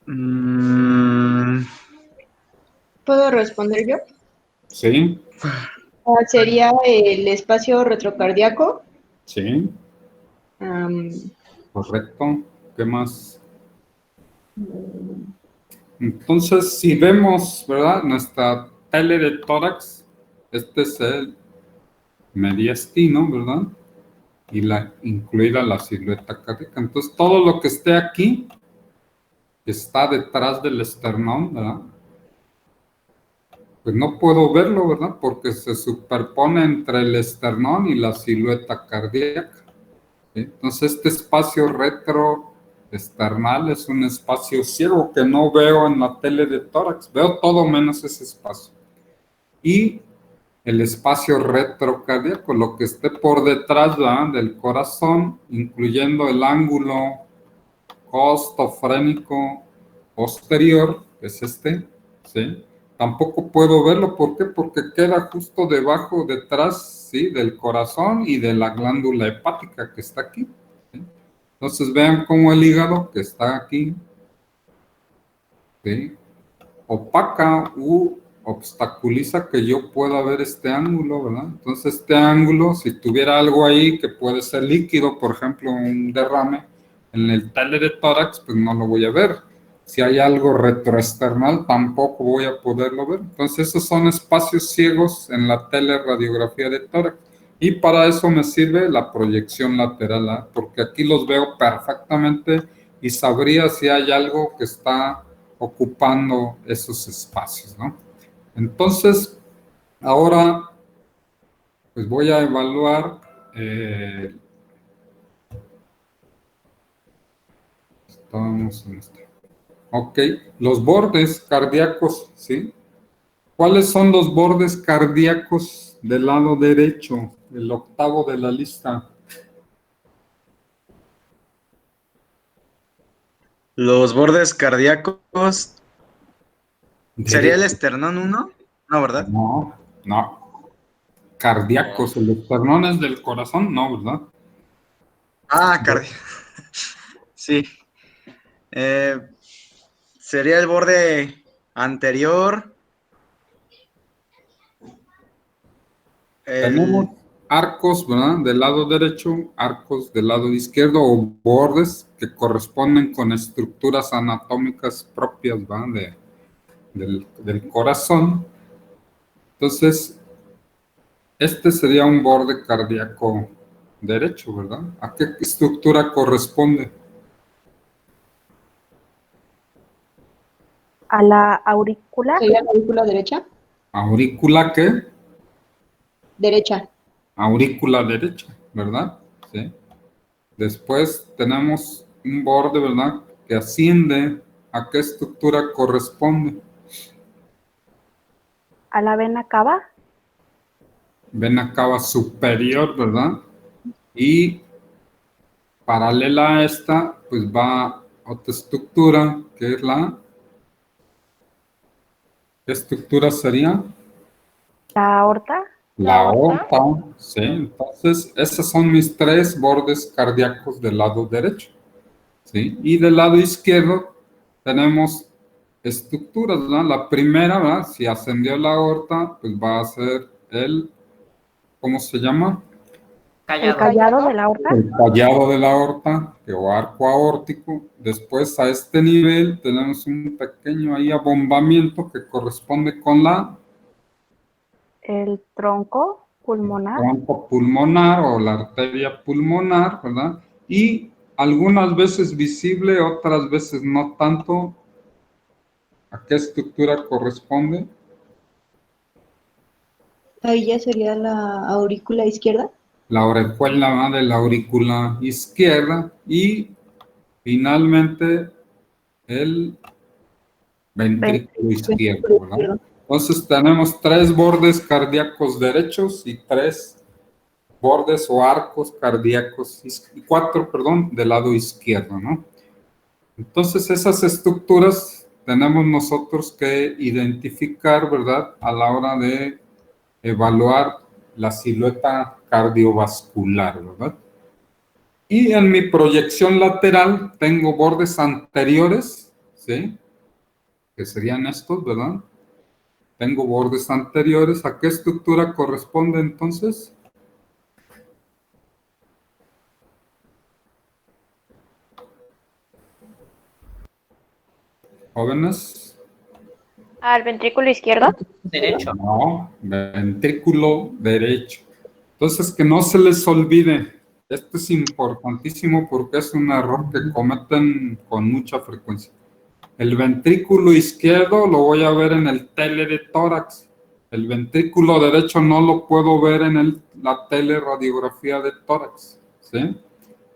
Mm, ¿Puedo responder yo? Sí, Sería el espacio retrocardíaco. sí, am, correcto. ¿Qué más? Entonces, si vemos, ¿verdad? Nuestra tele de tórax, este es el mediastino, ¿verdad? Y incluida la silueta cardíaca. Entonces, todo lo que esté aquí, que está detrás del esternón, ¿verdad? Pues no puedo verlo, ¿verdad? Porque se superpone entre el esternón y la silueta cardíaca. ¿Sí? Entonces, este espacio retroesternal es un espacio ciego que no veo en la tele de tórax. Veo todo menos ese espacio. Y el espacio retrocardíaco, lo que esté por detrás, ¿verdad? Del corazón, incluyendo el ángulo costofrénico posterior, que es este, ¿sí? Tampoco puedo verlo, ¿por qué? Porque queda justo debajo, detrás, ¿sí? Del corazón y de la glándula hepática que está aquí, ¿sí? Entonces vean cómo el hígado que está aquí, ¿sí? Opaca u obstaculiza que yo pueda ver este ángulo, ¿verdad? Entonces este ángulo, si tuviera algo ahí que puede ser líquido, por ejemplo un derrame en el tele de tórax, pues no lo voy a ver. Si hay algo retroesternal, tampoco voy a poderlo ver. Entonces esos son espacios ciegos en la teleradiografía de tórax. Y para eso me sirve la proyección lateral, ¿eh? Porque aquí los veo perfectamente y sabría si hay algo que está ocupando esos espacios, ¿no? Entonces, ahora, pues voy a evaluar, estamos en esto. Ok, los bordes cardíacos, ¿sí? ¿Cuáles son los bordes cardíacos del lado derecho, el octavo de la lista? los bordes cardíacos. ¿Sería el Derecho. esternón 1? No, ¿verdad? No, no. Cardíacos, el esternón es del corazón, no, ¿verdad? Ah, cardíaco. Sí. Eh, sería el borde anterior. Tenemos El, arcos, ¿verdad? Del lado derecho, arcos del lado izquierdo o bordes que corresponden con estructuras anatómicas propias, ¿verdad? Del corazón. Entonces, este sería un borde cardíaco derecho, ¿verdad? ¿A qué estructura corresponde? A la auricular. ¿Sería la aurícula derecha? ¿Aurícula qué? Derecha. Aurícula derecha, ¿verdad? Sí. Después tenemos un borde, ¿verdad? Que asciende. ¿A qué estructura corresponde? A la vena cava. Vena cava superior, ¿verdad? Y paralela a esta, pues va otra estructura, que es ¿qué estructura sería? La aorta. La aorta, ¿sí? Entonces, esos son mis tres bordes cardíacos del lado derecho, ¿sí? Y del lado izquierdo tenemos estructuras, ¿verdad? La primera, ¿verdad? Si ascendió la aorta, pues va a ser ¿cómo se llama? El Callado. callado de la aorta. El callado de la aorta, o arco aórtico. Después, a este nivel, tenemos un pequeño ahí abombamiento que corresponde con El tronco pulmonar. tronco pulmonar o la arteria pulmonar, ¿verdad? Y algunas veces visible, otras veces no tanto. ¿A qué estructura corresponde? Ahí ya sería la aurícula izquierda. La orejuela de la aurícula izquierda y finalmente el ventrículo izquierdo, ¿verdad? Entonces tenemos 3 bordes cardíacos derechos y 3 bordes o arcos cardíacos, 4, perdón, del lado izquierdo, ¿no? Entonces esas estructuras tenemos nosotros que identificar, ¿verdad? A la hora de evaluar la silueta cardiovascular, ¿verdad? Y en mi proyección lateral tengo bordes anteriores, ¿sí? Que serían estos, ¿verdad? Tengo bordes anteriores. ¿A qué estructura corresponde entonces? Jóvenes. ¿Al ventrículo izquierdo? Derecho. No, ventrículo derecho. Entonces, que no se les olvide, esto es importantísimo porque es un error que cometen con mucha frecuencia. El ventrículo izquierdo lo voy a ver en el tele de tórax. El ventrículo derecho no lo puedo ver en la teleradiografía de tórax, ¿sí?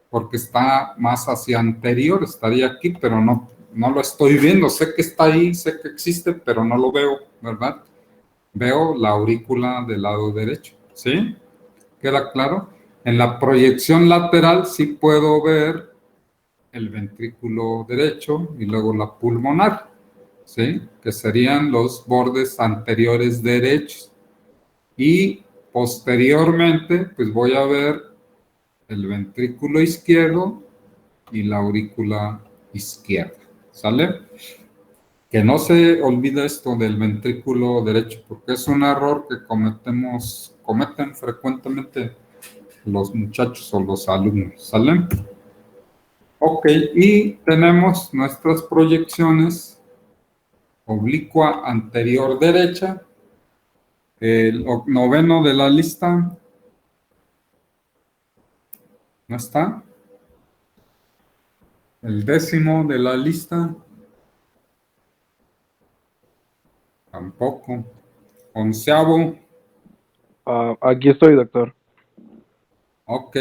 Porque está más hacia anterior, estaría aquí, pero no lo estoy viendo. Sé que está ahí, sé que existe, pero no lo veo, ¿verdad? Veo la aurícula del lado derecho, ¿sí? ¿Queda claro? En la proyección lateral sí puedo ver el ventrículo derecho y luego la pulmonar, ¿sí? Que serían los bordes anteriores derechos. Y posteriormente, pues voy a ver el ventrículo izquierdo y la aurícula izquierda, ¿sale? Que no se olvide esto del ventrículo derecho, porque es un error que cometen frecuentemente los muchachos o los alumnos, ¿sale? Ok, y tenemos nuestras proyecciones oblicua anterior derecha, el noveno de la lista, ¿no está? El 10º de la lista, tampoco. 11º, Aquí estoy, doctor. ok.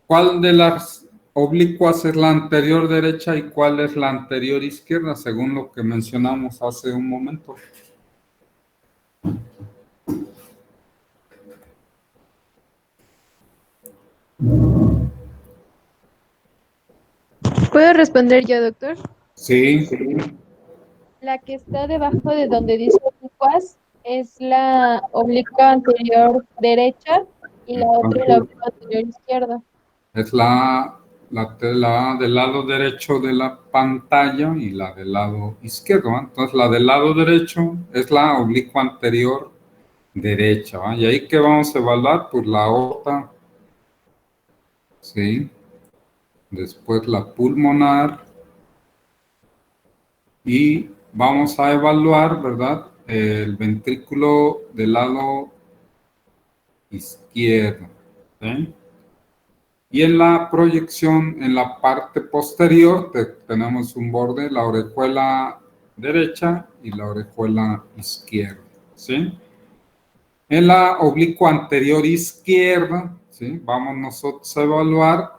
¿Cuál de las oblicuas es la anterior derecha y cuál es la anterior izquierda, según lo que mencionamos hace un momento? ¿Puedo responder yo, doctor? Sí, La que está debajo de donde dice oblicuas es la oblicua anterior derecha y la otra es la oblicua anterior izquierda. es la del lado derecho de la pantalla y la del lado izquierdo, ¿va? Entonces, la del lado derecho es la oblicua anterior derecha, ¿va? Y ahí que vamos a evaluar, pues la aorta, ¿sí? Después la pulmonar y vamos a evaluar, ¿verdad? El ventrículo del lado izquierdo, ¿sí? Y en la proyección, en la parte posterior, tenemos un borde, la orejuela derecha y la orejuela izquierda, ¿sí? En la oblicua anterior izquierda, ¿sí? Vamos nosotros a evaluar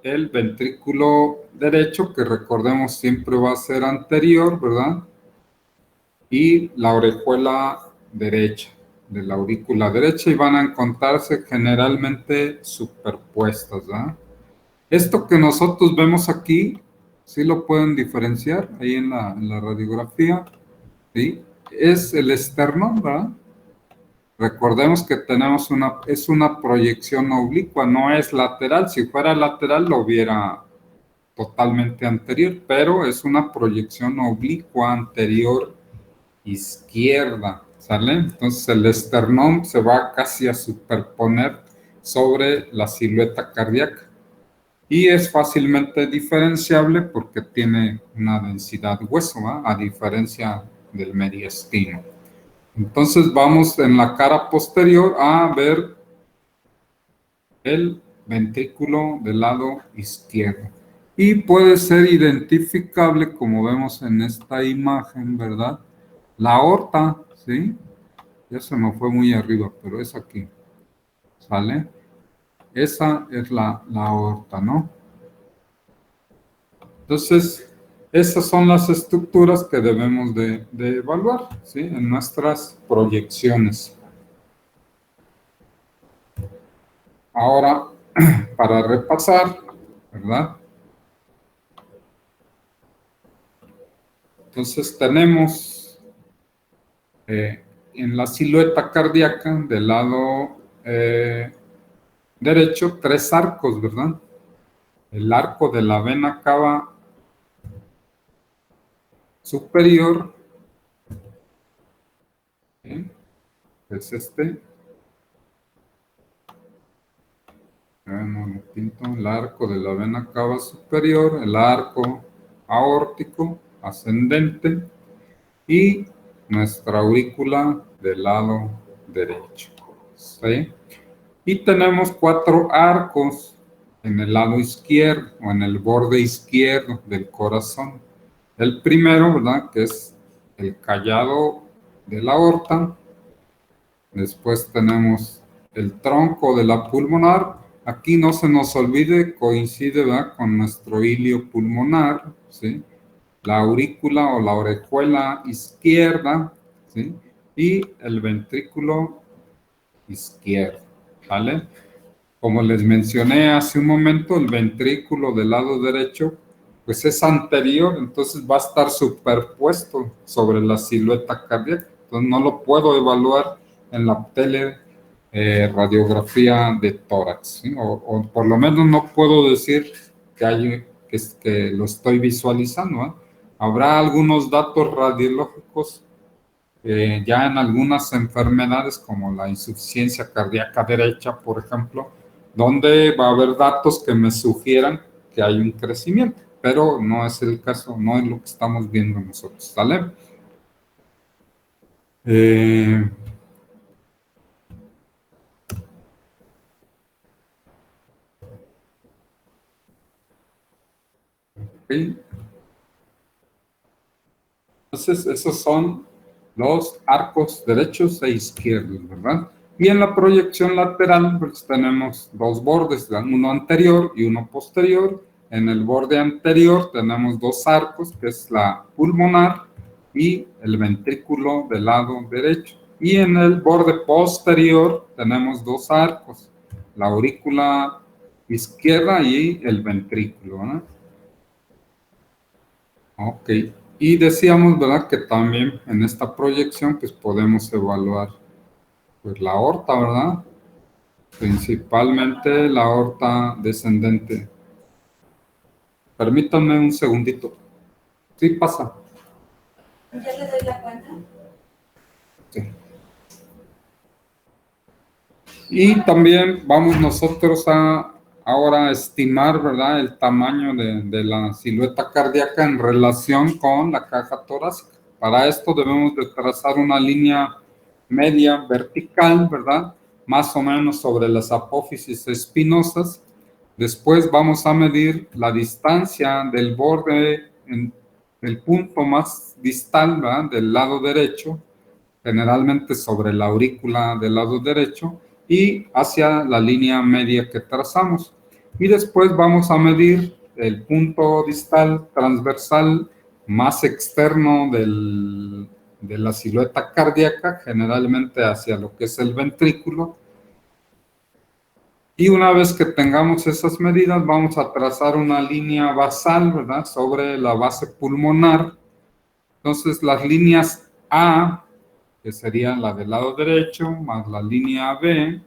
el ventrículo derecho, que recordemos siempre va a ser anterior, ¿verdad? Y la orejuela derecha, de la aurícula derecha, y van a encontrarse generalmente superpuestas, ¿verdad? Esto que nosotros vemos aquí, sí lo pueden diferenciar ahí en la radiografía, ¿sí? Es el esternón, ¿verdad? Recordemos que tenemos es una proyección oblicua, no es lateral. Si fuera lateral lo viera totalmente anterior, pero es una proyección oblicua anterior izquierda, ¿sale? Entonces el esternón se va casi a superponer sobre la silueta cardíaca y es fácilmente diferenciable porque tiene una densidad hueso, ¿va? A diferencia del mediastino. Entonces vamos en la cara posterior a ver el ventrículo del lado izquierdo. Y puede ser identificable, como vemos en esta imagen, ¿verdad? La aorta, ¿sí? Ya se me fue muy arriba, pero es aquí. ¿Sale? Esa es la aorta, ¿no? Entonces, esas son las estructuras que debemos de evaluar, ¿sí? En nuestras proyecciones. Ahora, para repasar, ¿verdad? Entonces tenemos en la silueta cardíaca del lado derecho 3 arcos, ¿verdad? El arco de la vena cava superior, ¿sí? Es este. Bueno, lo pinto, el arco de la vena cava superior, el arco aórtico ascendente y nuestra aurícula del lado derecho, ¿sí? Y tenemos 4 arcos en el lado izquierdo o en el borde izquierdo del corazón. El primero, ¿verdad? Que es el callado de la aorta. Después tenemos el tronco de la pulmonar. Aquí no se nos olvide, coincide, ¿verdad? Con nuestro ilio pulmonar, ¿sí? La aurícula o la orejuela izquierda, ¿sí? Y el ventrículo izquierdo, ¿vale? Como les mencioné hace un momento, el ventrículo del lado derecho, pues es anterior, entonces va a estar superpuesto sobre la silueta cardíaca. Entonces no lo puedo evaluar en la radiografía de tórax, ¿sí? O por lo menos no puedo decir que lo estoy visualizando, ¿eh? Habrá algunos datos radiológicos ya en algunas enfermedades como la insuficiencia cardíaca derecha, por ejemplo, donde va a haber datos que me sugieran que hay un crecimiento, pero no es el caso, no es lo que estamos viendo nosotros, ¿sale? Entonces, esos son los arcos derechos e izquierdos, ¿verdad? Y en la proyección lateral, pues tenemos 2 bordes, uno anterior y uno posterior. En el borde anterior tenemos 2 arcos, que es la pulmonar y el ventrículo del lado derecho. Y en el borde posterior tenemos 2 arcos, la aurícula izquierda y el ventrículo, ¿no? Ok. Y decíamos, ¿verdad? Que también en esta proyección pues podemos evaluar pues la aorta, ¿verdad? Principalmente la aorta descendente. Permítanme un segundito. Sí, pasa. ¿Ya le doy la cuenta? Sí. Y también vamos nosotros a ahora estimar, ¿verdad? El tamaño de la silueta cardíaca en relación con la caja torácica. Para esto debemos de trazar una línea media vertical, ¿verdad? Más o menos sobre las apófisis espinosas. Después vamos a medir la distancia del borde, el punto más distal, ¿verdad? Del lado derecho, generalmente sobre la aurícula del lado derecho, y hacia la línea media que trazamos. Y después vamos a medir el punto distal transversal más externo de la silueta cardíaca, generalmente hacia lo que es el ventrículo. Y una vez que tengamos esas medidas, vamos a trazar una línea basal, ¿verdad? Sobre la base pulmonar. Entonces, las líneas A, que sería la del lado derecho, más la línea B,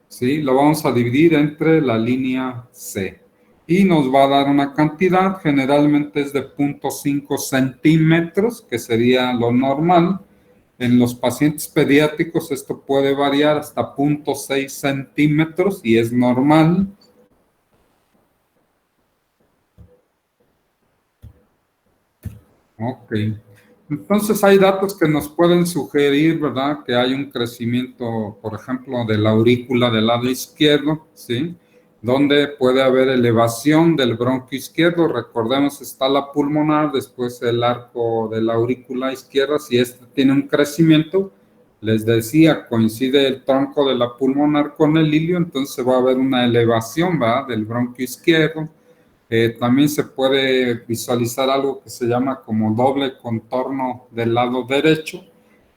¿sí? Lo vamos a dividir entre la línea C. Y nos va a dar una cantidad, generalmente es de 0.5 centímetros, que sería lo normal. En los pacientes pediátricos esto puede variar hasta 0.6 centímetros y es normal. Ok. Entonces hay datos que nos pueden sugerir, ¿verdad? Que hay un crecimiento, por ejemplo, de la aurícula del lado izquierdo, ¿sí? Donde puede haber elevación del bronquio izquierdo. Recordemos, está la pulmonar, después el arco de la aurícula izquierda. Si este tiene un crecimiento, les decía, coincide el tronco de la pulmonar con el ilio, entonces va a haber una elevación, ¿verdad? Del bronquio izquierdo. También se puede visualizar algo que se llama como doble contorno del lado derecho,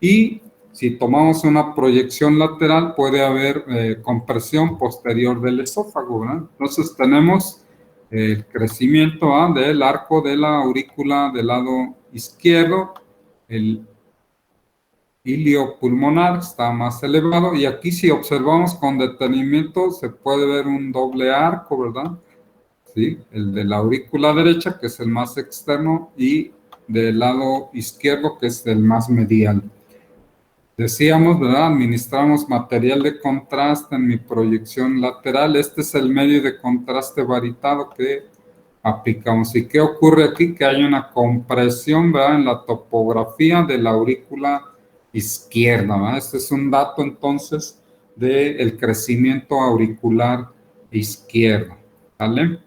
y si tomamos una proyección lateral puede haber compresión posterior del esófago, ¿verdad? Entonces tenemos el crecimiento del arco de la aurícula del lado izquierdo, el ilio pulmonar está más elevado, y aquí si observamos con detenimiento se puede ver un doble arco, ¿verdad? ¿Sí? El de la aurícula derecha, que es el más externo, y del lado izquierdo, que es el más medial. Decíamos, ¿verdad? Administramos material de contraste en mi proyección lateral. Este es el medio de contraste varitado que aplicamos. ¿Y qué ocurre aquí? Que hay una compresión, ¿verdad?, en la topografía de la aurícula izquierda, ¿verdad? Este es un dato entonces del crecimiento auricular izquierdo, ¿vale?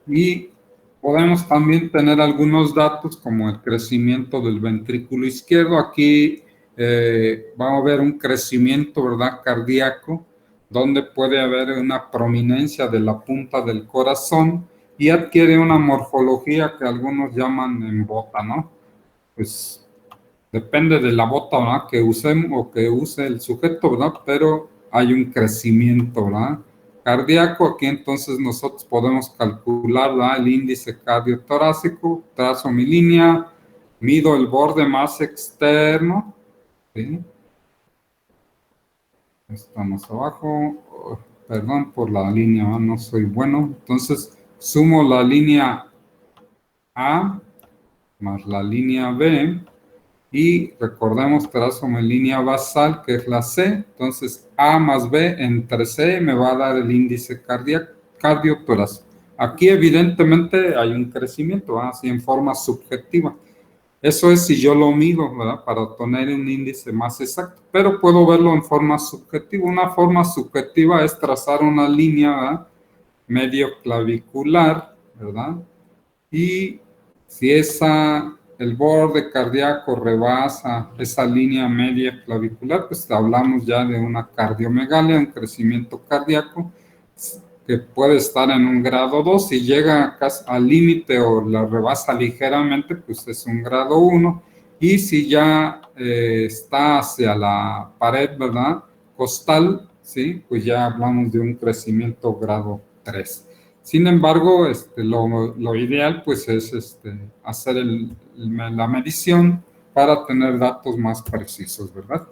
Y podemos también tener algunos datos como el crecimiento del ventrículo izquierdo. Aquí vamos a ver un crecimiento, ¿verdad?, cardíaco, donde puede haber una prominencia de la punta del corazón y adquiere una morfología que algunos llaman en bota, ¿no? Pues depende de la bota, ¿verdad?, que usemos o que use el sujeto, ¿verdad? Pero hay un crecimiento, ¿verdad?, cardíaco. Aquí entonces nosotros podemos calcular, ¿verdad?, el índice cardiotorácico, trazo mi línea, mido el borde más externo, ¿sí? Estamos abajo, perdón por la línea, no soy bueno. Entonces sumo la línea A más la línea B, y recordemos, trazo mi línea basal, que es la C. Entonces A más B entre C me va a dar el índice cardiotorácico. Aquí evidentemente hay un crecimiento, así en forma subjetiva. Eso es si yo lo mido, ¿verdad?, para obtener un índice más exacto, pero puedo verlo en forma subjetiva. Una forma subjetiva es trazar una línea, ¿verdad?, medio clavicular, ¿verdad? Y si el borde cardíaco rebasa esa línea media clavicular, pues hablamos ya de una cardiomegalia, un crecimiento cardíaco que puede estar en un grado 2. Si llega al límite o la rebasa ligeramente, pues es un grado 1. Y si ya está hacia la pared, ¿verdad?, costal, ¿sí?, pues ya hablamos de un crecimiento grado 3. Sin embargo, lo ideal pues es hacer la medición para tener datos más precisos, ¿verdad?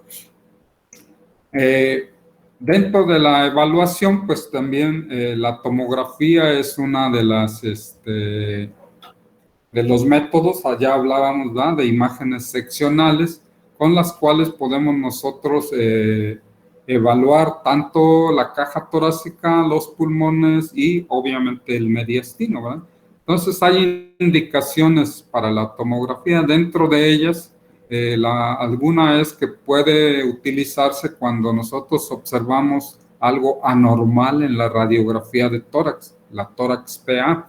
Dentro de la evaluación, pues también la tomografía es una de los métodos. Allá hablábamos, ¿verdad?, de imágenes seccionales con las cuales podemos nosotros evaluar tanto la caja torácica, los pulmones y obviamente el mediastino, ¿verdad? Entonces hay indicaciones para la tomografía. Dentro de ellas, alguna es que puede utilizarse cuando nosotros observamos algo anormal en la radiografía de tórax, la tórax PA.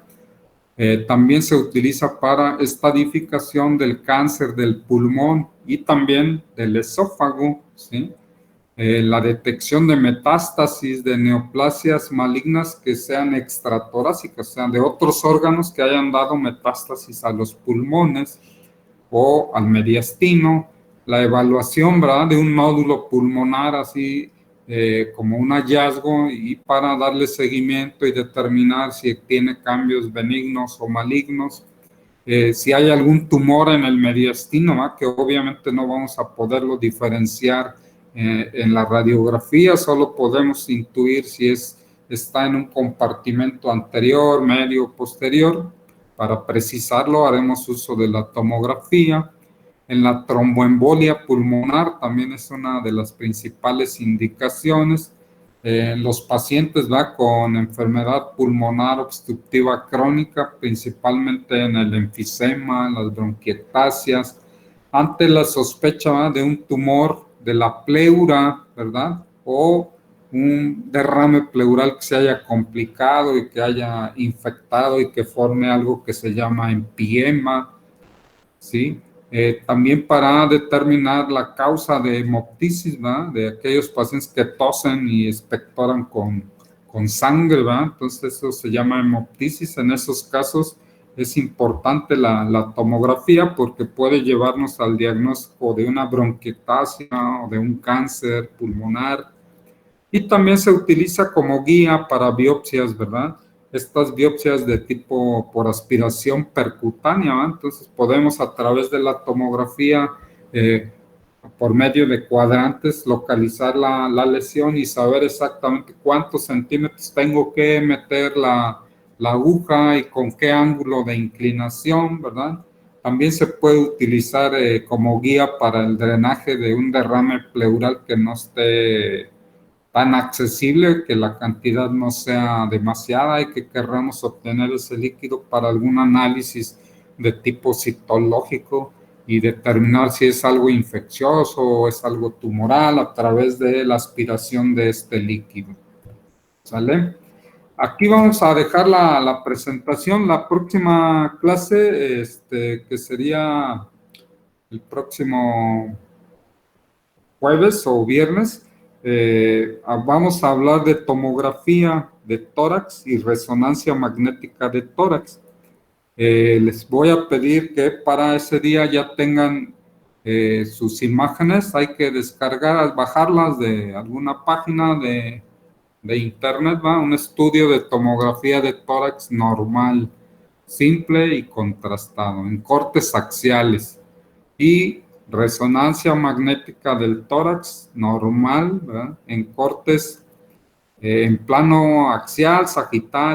También se utiliza para estadificación del cáncer del pulmón y también del esófago, ¿sí? La detección de metástasis de neoplasias malignas que sean extratorácicas, o sea, de otros órganos que hayan dado metástasis a los pulmones o al mediastino. La evaluación, ¿verdad?, de un nódulo pulmonar así como un hallazgo, y para darle seguimiento y determinar si tiene cambios benignos o malignos. Si hay algún tumor en el mediastino, ¿verdad?, que obviamente no vamos a poderlo diferenciar en la radiografía, solo podemos intuir si está en un compartimento anterior, medio, posterior. Para precisarlo haremos uso de la tomografía. En la tromboembolia pulmonar también es una de las principales indicaciones. Los pacientes, ¿verdad?, con enfermedad pulmonar obstructiva crónica, principalmente en el enfisema, en las bronquiectasias, ante la sospecha, ¿verdad?, de un tumor de la pleura, ¿verdad?, o un derrame pleural que se haya complicado y que haya infectado y que forme algo que se llama empiema, ¿sí? También para determinar la causa de hemoptisis, ¿verdad?, de aquellos pacientes que tosen y expectoran con con sangre, ¿verdad? Entonces eso se llama hemoptisis. En esos casos es importante la tomografía porque puede llevarnos al diagnóstico de una bronquiectasia o de un cáncer pulmonar. Y también se utiliza como guía para biopsias, ¿verdad? Estas biopsias de tipo por aspiración percutánea, ¿verdad? Entonces podemos a través de la tomografía, por medio de cuadrantes, localizar la lesión y saber exactamente cuántos centímetros tengo que meter la aguja y con qué ángulo de inclinación, ¿verdad? También se puede utilizar como guía para el drenaje de un derrame pleural que no esté tan accesible, que la cantidad no sea demasiada y que querramos obtener ese líquido para algún análisis de tipo citológico y determinar si es algo infeccioso o es algo tumoral a través de la aspiración de este líquido. ¿Sale? Aquí vamos a dejar la presentación. La próxima clase, que sería el próximo jueves o viernes, vamos a hablar de tomografía de tórax y resonancia magnética de tórax. Les voy a pedir que para ese día ya tengan sus imágenes. Hay que descargar, bajarlas de alguna página de internet, ¿va? Un estudio de tomografía de tórax normal, simple y contrastado, en cortes axiales, y resonancia magnética del tórax normal, ¿verdad? En cortes en plano axial, sagital,